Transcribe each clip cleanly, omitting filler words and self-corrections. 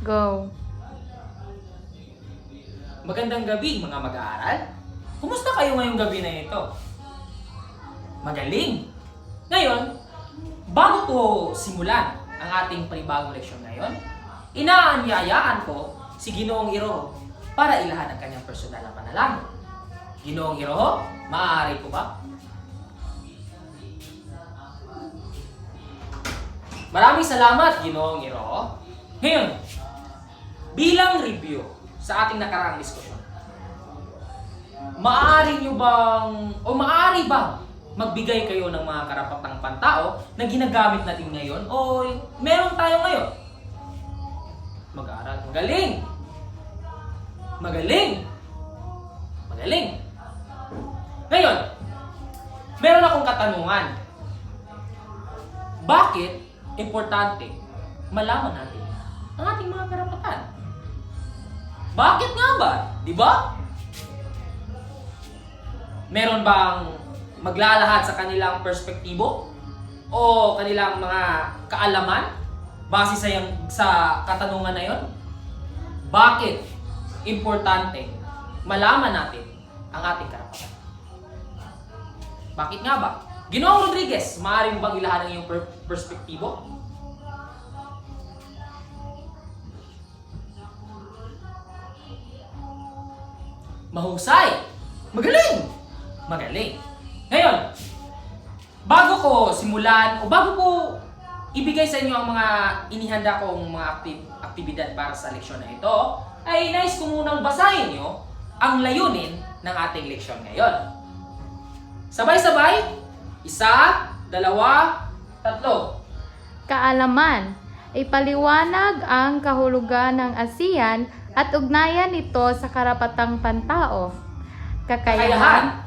Go. Magandang gabi mga mag-aaral. Kumusta kayo ngayong gabi na ito? Magaling! Ngayon, bago ko simulan ang ating panibagong leksyon ngayon, inaanyayaan ko si Ginoong Iroho para ilahad ang kanyang personal na panalangin. Ginoong Iroho, maaari ko ba? Maraming salamat, Ginoong Iroho. Ngayon, bilang review sa ating nakaraang diskusyon, maaari bang magbigay kayo ng mga karapatang pantao na ginagamit natin ngayon o meron tayo ngayon? Mag-aaral. Magaling! Magaling! Magaling! Ngayon, meron akong katanungan. Bakit importante malaman natin ang ating mga karapatan? Bakit nga ba? Di ba? Meron bang maglalahad sa kanilang perspektibo o kanilang mga kaalaman base sa katanungan na yon? Bakit importante malaman natin ang ating karapatan? Bakit nga ba? Ginoong Rodriguez, maaari mo bang ilahad ang iyong perspektibo? Mahusay! Magaling! Magaling! Ngayon, bago ko simulan o bago ko ibigay sa inyo ang mga inihanda kong mga aktibidad para sa leksyon na ito, ay nais ko munang basahin nyo ang layunin ng ating leksyon ngayon. Sabay-sabay, 1, 2, 3. Kaalaman. Ipaliwanag ang kahulugan ng ASEAN at ugnayan nito sa karapatang pantao. Kakayahan.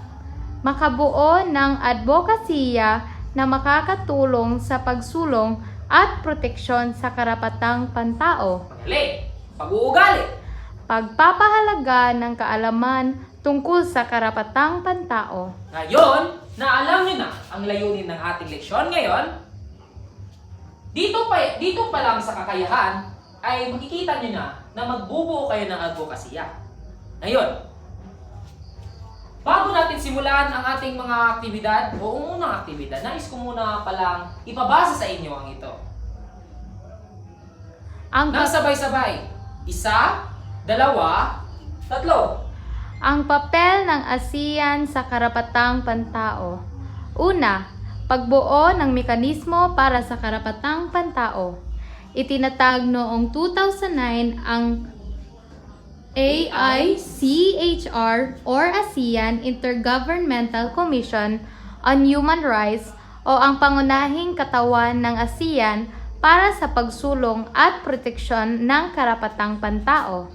Makabuo ng advokasya na makakatulong sa pagsulong at proteksyon sa karapatang pantao. Magaling! Pag-uugali. Pagpapahalaga ng kaalaman tungkol sa karapatang pantao. Ngayon, na alam nyo na ang layunin ng ating leksyon ngayon, dito pa lang sa kakayahan ay makikita nyo na magbubuo kayo ng advokasya. Ngayon, bago natin simulan ang ating mga aktibidad o unang aktibidad, nais ko muna palang ipabasa sa inyo ang ito. Nang sabay-sabay. 1, 2, 3. Ang papel ng ASEAN sa karapatang pantao. Una, pagbuo ng mekanismo para sa karapatang pantao. Itinatag noong 2009 ang AICHR or ASEAN Intergovernmental Commission on Human Rights o ang pangunahing katawan ng ASEAN para sa pagsulong at proteksyon ng karapatang pantao.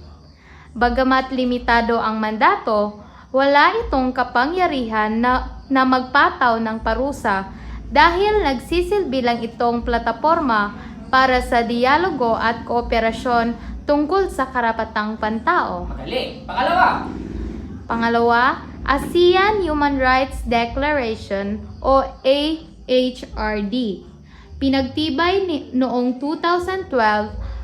Bagamat limitado ang mandato, wala itong kapangyarihan na magpataw ng parusa dahil nagsisilbi lang itong plataporma para sa dialogo at kooperasyon tungkol sa karapatang pantao. Magaling. Pangalawa, ASEAN Human Rights Declaration o AHRD. Pinagtibay noong 2012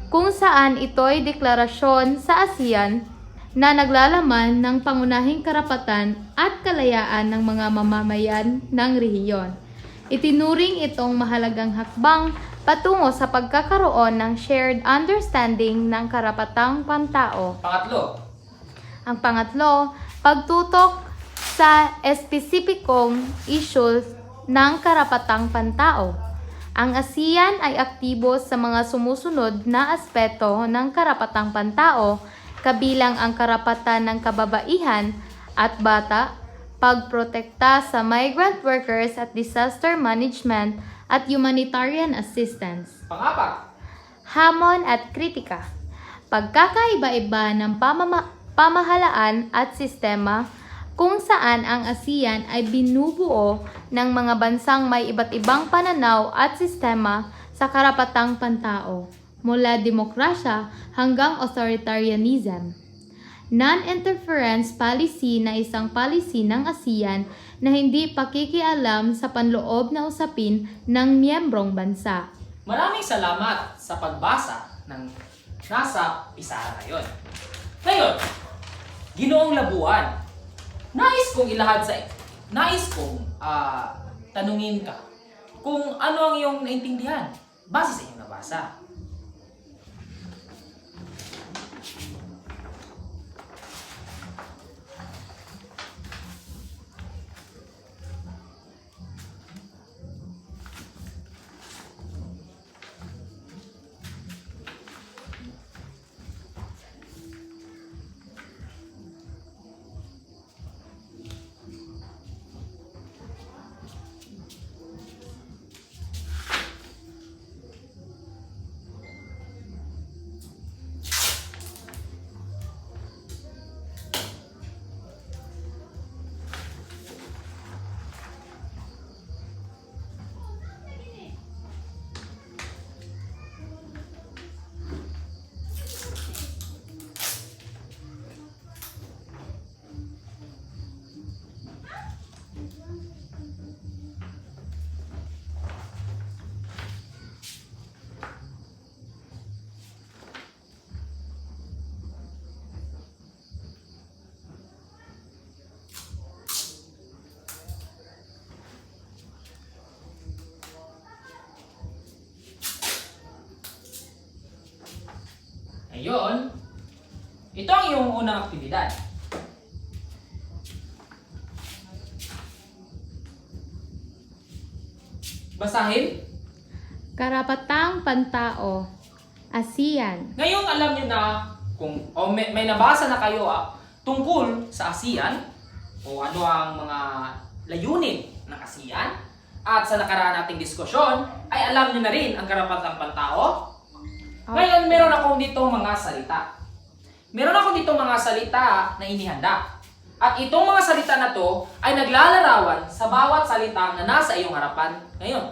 kung saan ito'y deklarasyon sa ASEAN na naglalaman ng pangunahing karapatan at kalayaan ng mga mamamayan ng rehiyon. Itinuring itong mahalagang hakbang patungo sa pagkakaroon ng shared understanding ng karapatang pantao. Ang pangatlo, pagtutok sa espesipikong issues ng karapatang pantao. Ang ASEAN ay aktibo sa mga sumusunod na aspeto ng karapatang pantao, kabilang ang karapatan ng kababaihan at bata, pagprotekta sa migrant workers at disaster management at humanitarian assistance. Pang-4, Hamon at kritika. Pagkakaiba-iba ng pamahalaan at sistema kung saan ang ASEAN ay binubuo ng mga bansang may iba't ibang pananaw at sistema sa karapatang pantao, mula demokrasya hanggang authoritarianism. Non-interference policy na isang policy ng ASEAN na hindi pakikialam sa panloob na usapin ng miyembrong bansa. Maraming salamat sa pagbasa ng nasa Pisara ngayon. Ngayon, Ginoong Labuan, nais kong tanungin ka kung ano ang iyong naintindihan base sa iyong nabasa. Ngayon, ito ang iyong unang aktibidad. Basahin. Karapatang pantao, ASEAN. Ngayong alam niyo na kung may nabasa na kayo tungkol sa ASEAN o ano ang mga layunin ng ASEAN at sa nakaraan nating diskusyon ay alam niyo na rin ang karapatang pantao. Ngayon, meron akong dito mga salita. Meron akong dito mga salita na inihanda. At itong mga salita na to ay naglalarawan sa bawat salita na nasa iyong harapan ngayon.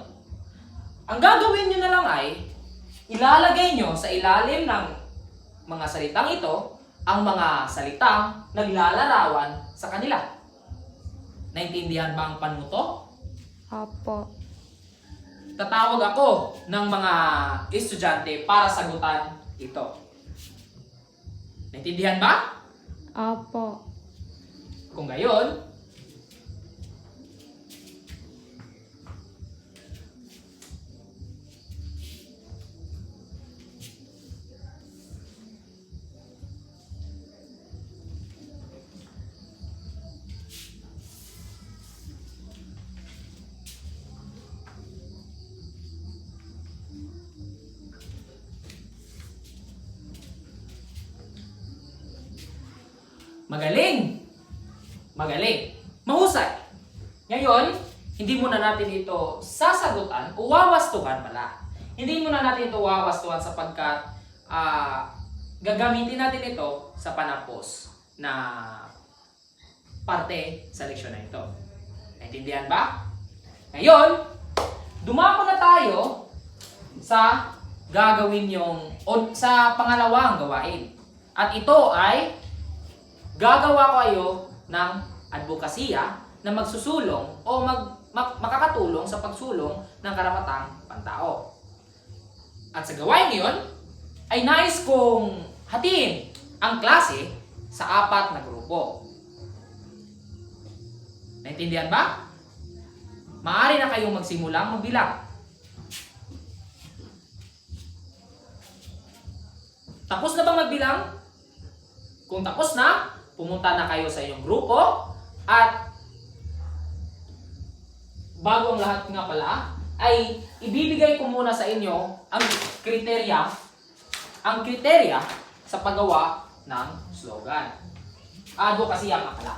Ang gagawin nyo na lang ay ilalagay nyo sa ilalim ng mga salitang ito ang mga salitang naglalarawan sa kanila. Naintindihan ba ang panuto? Opo. Tatawag ako ng mga estudyante para sagutan ito. Naintindihan ba? Opo. Kung gayon, magaling! Magaling! Mahusay! Ngayon, hindi muna natin ito sasagutan o wawastuhan pala. Hindi muna natin ito wawastuhan sapagkat gagamitin natin ito sa panapos na parte sa leksyon na ito. Naintindihan ba? Ngayon, dumako na tayo sa gagawin yung sa pangalawang gawain. At ito ay gagawa ko kayo ng advokasya na magsusulong o makakatulong sa pagsulong ng karapatang pantao. At sa gawain ngayon, ay nais kong hatiin ang klase sa 4 na grupo. Naintindihan ba? Maaari na kayong magsimulang magbilang. Tapos na bang magbilang? Kung tapos na, pumunta na kayo sa inyong grupo at bago ang lahat nga pala, ay ibibigay ko muna sa inyo ang kriteria sa paggawa ng slogan. Advokasya nga pala.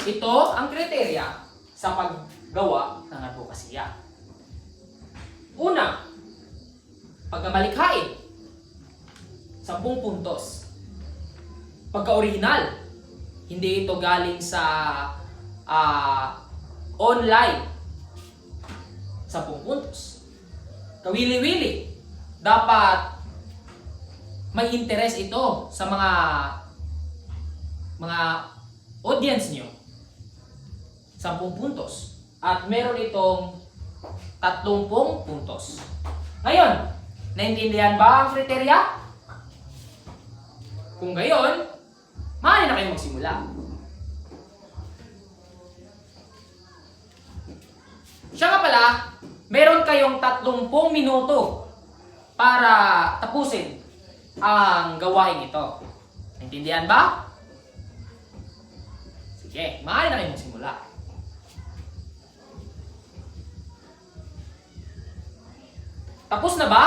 Ito ang kriteria sa paggawa ng advokasya. Una, pagkamalikhain, 10 puntos. Pagka-original, hindi ito galing sa online, 10 puntos. Kawili-wili, dapat may interest ito sa mga audience nyo. 10 puntos. At meron itong 30 puntos. Ngayon, naintindihan ba ang kriteria? Kung gayon, maaari na kayo magsimula. Siya nga pala, meron kayong 30 minuto para tapusin ang gawain ito. Naintindihan ba? Sige, maaari na kayo magsimula. Tapos na ba?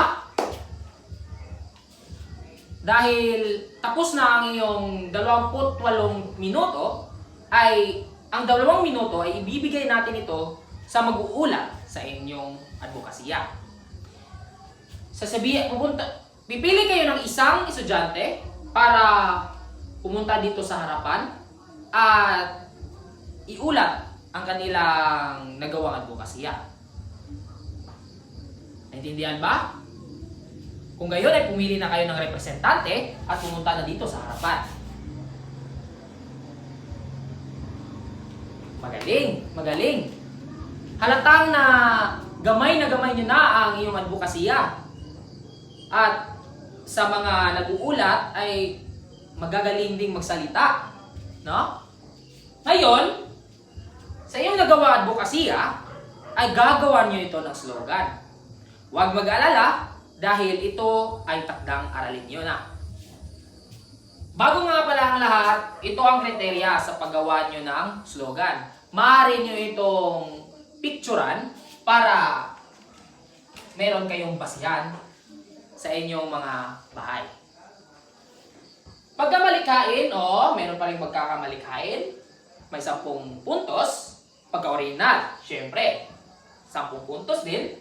Dahil tapos na ang iyong 28 minuto, ay ang 2 minuto ay ibibigay natin ito sa mag-uulat sa inyong advokasya. Pipili kayo ng isang estudyante para pumunta dito sa harapan at iulat ang kanilang nagawang advokasya. Naintindihan ba? Kung gayon ay pumili na kayo ng representante at pumunta na dito sa harapan. Magaling, magaling. Halatang na gamay nyo na ang iyong advokasya. At sa mga nag-uulat ay magagaling ding magsalita. No? Ngayon, sa iyong nagawa advokasya, ay gagawa nyo ito ng slogan. Huwag mag-alala dahil ito ay takdang aralin nyo na. Bago nga pala ang lahat, ito ang kriteria sa paggawa nyo ng slogan. Maaari nyo itong picturean para meron kayong basihan sa inyong mga bahay. Pagkamalikhain, meron pa rin magkakamalikhain. May 10 puntos. Pagka-original, syempre, 10 puntos din.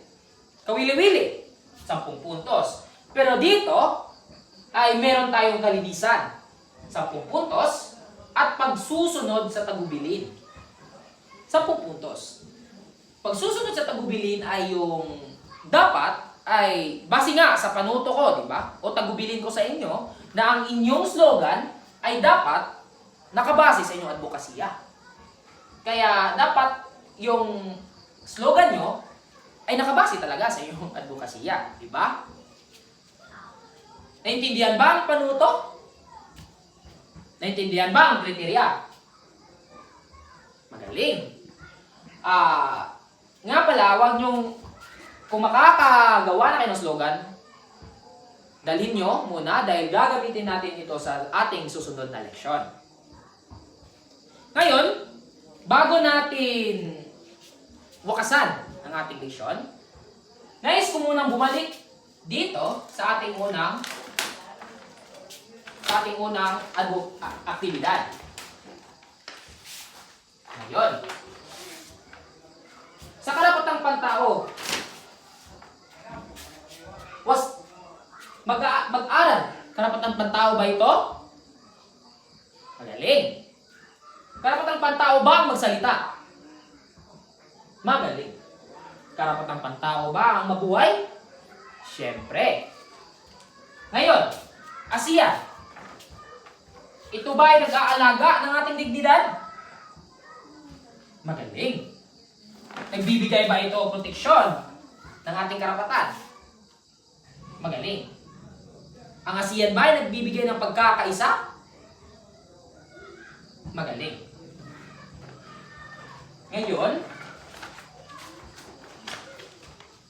Kawili-wili, 10 puntos. Pero dito, ay meron tayong kalinisan, 10 puntos. At pagsusunod sa tagubilin, 10 puntos. Pagsusunod sa tagubilin ay yung dapat ay base nga sa panuto ko, di ba? O tagubilin ko sa inyo na ang inyong slogan ay dapat nakabase sa inyong advokasya. Kaya dapat yung slogan nyo ay nakabase talaga sa inyong advokasya, di ba? Naintindihan ba ang panuto? Naintindihan ba ang kriteria? Magaling. Nga pala, huwag nyong, kung makakagawa na kayo ng slogan, dalhin nyo muna dahil gagamitin natin ito sa ating susunod na leksyon. Ngayon, bago natin wakasan ang ating leksyon, nais ko munang bumalik dito sa ating unang aktibidad. Ngayon, sa karapatang pantao, mag-aral. Karapatang pantao ba ito? Magaling. Karapatang pantao ba ang magsalita? Magaling. Karapatang pantao ba ang mabuhay? Siyempre. Ngayon, Asiya, ito ba ay nag-aalaga ng ating dignidad? Magaling. Nagbibigay ba ito proteksyon ng ating karapatan? Magaling. Ang ASEAN ba ay nagbibigay ng pagkakaisa? Magaling. Ngayon,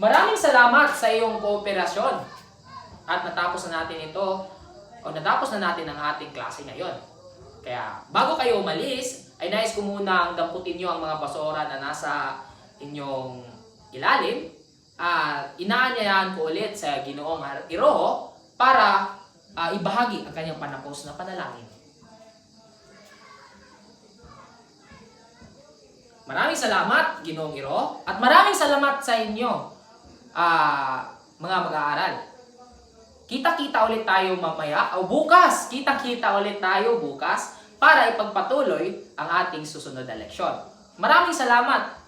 maraming salamat sa iyong kooperasyon at natapos na natin ito o natapos na natin ang ating klase ngayon. Kaya bago kayo umalis, ay nais ko munang damputin nyo ang mga basura na nasa inyong ilalim at inaanyayahan ko ulit sa Ginoong Iroho para ibahagi ang kanyang panapos na panalangin. Maraming salamat, Ginoong Iroho, at maraming salamat sa inyo, mga mag-aaral. Kita-kita ulit tayo mamaya, o bukas, kita-kita ulit tayo bukas para ipagpatuloy ang ating susunod na leksyon. Maraming salamat!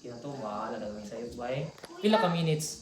Kaya ito, wala gagawin sa'yo, bye. Pila ka minutes?